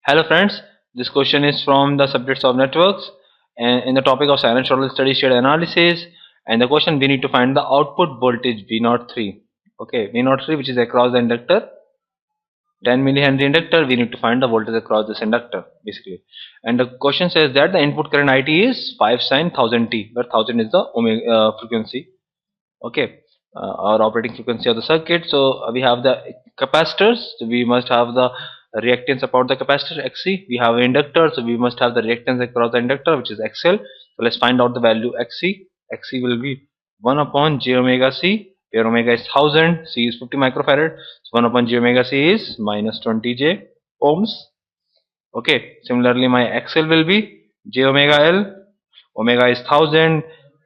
Hello friends, this question is from the subjects of networks and in the topic of sinusoidal steady state analysis, and the question we need to find the output voltage V03. Okay, V03 which is across the inductor, 10 millihenry inductor, we need to find the voltage across this inductor basically. And the question says that the input current IT is 5 sin 1000 T, where 1000 is the omega frequency. Okay, our operating frequency of the circuit. So we have the capacitors, so we must have the reactance about the capacitor XC. We have inductor, so we must have the reactance across the inductor, which is XL. So let's find out the value XC. XC will be 1 upon j omega C, where omega is 1000, C is 50 microfarad. So 1 upon j omega C is minus 20 j ohms. Okay, similarly my XL will be j omega L. Omega is 1000,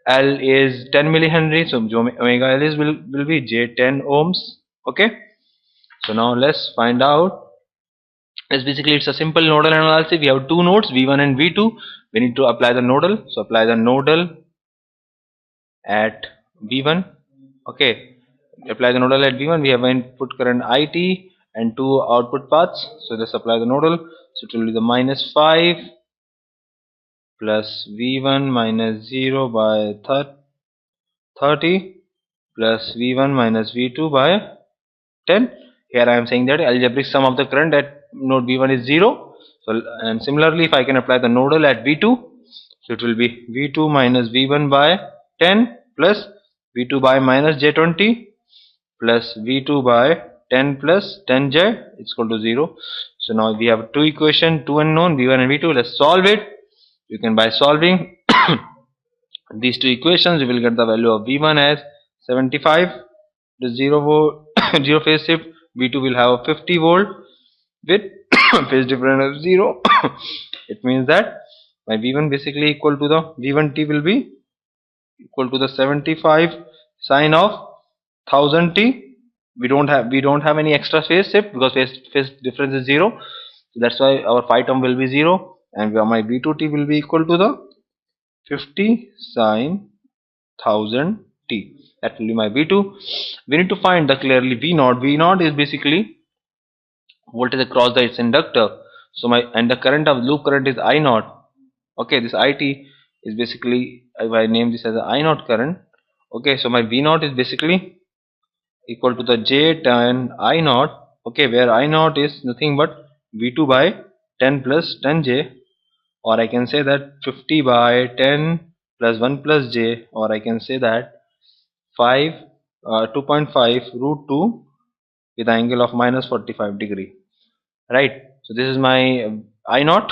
L is 10 millihenry, so omega L is will be J10 ohms. Okay, so now let's find out. It's a simple nodal analysis. We have two nodes V1 and V2. We need to apply the nodal. So apply the nodal at V1. Okay, apply the nodal at V1. We have an input current IT and two output paths. So let's apply the nodal. So it will be the minus 5 plus V1 minus 0 by 30 plus V1 minus V2 by 10. Here I am saying that algebraic sum of the current at node V1 is 0. So and similarly if I can apply the nodal at V2, so it will be V2 minus V1 by 10 plus V2 by minus J20 plus V2 by 10 plus 10J is equal to 0. So now we have two equations, two unknown V1 and V2. Let's solve it. You can by solving these two equations you will get the value of V1 as 75, the 0 volt 0 phase shift. V2 will have a 50 volt with phase difference of 0. It means that my V1 basically equal to the V1T will be equal to the 75 sine of 1000 T. We don't have any extra phase shift because phase difference is 0. So that's why our phi term will be 0, and my V2T will be equal to the 50 sine 1000 T. That will be my V2. We need to find the clearly V0. V0 is basically voltage across the its inductor. So the current of loop current is I0. Okay, this IT is basically, if I name this as a I0 current. Okay, so my V0 is basically equal to the J10 I0. Okay, where I0 is nothing but V2 by 10 plus 10J, or I can say that 50 by 10 plus 1 plus J, or I can say that 2.5 root 2 with an angle of minus 45 degree, right? So this is my I0,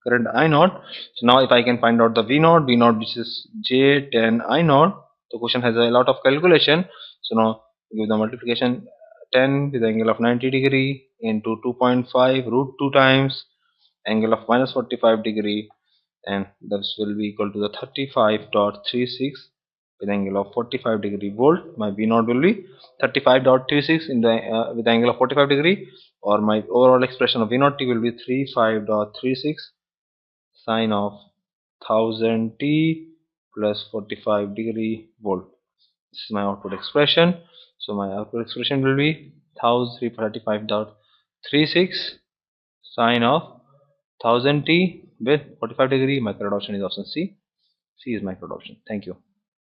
current I0. So now if I can find out the V0 which is J10 I0, the question has a lot of calculation. So now give the multiplication 10 with angle of 90 degree into 2.5 root 2 times angle of minus 45 degree, and this will be equal to the 35.36 with angle of 45 degree volt. My V0 will be 35.36 in the with angle of 45 degree, or my overall expression of V0 T will be 35.36 sine of 1000 T plus 45 degree volt. This is my output expression. So my output expression will be 35.36 sine of 1000 T with 45 degree. My correct option is option C. C is my correct option. Thank you.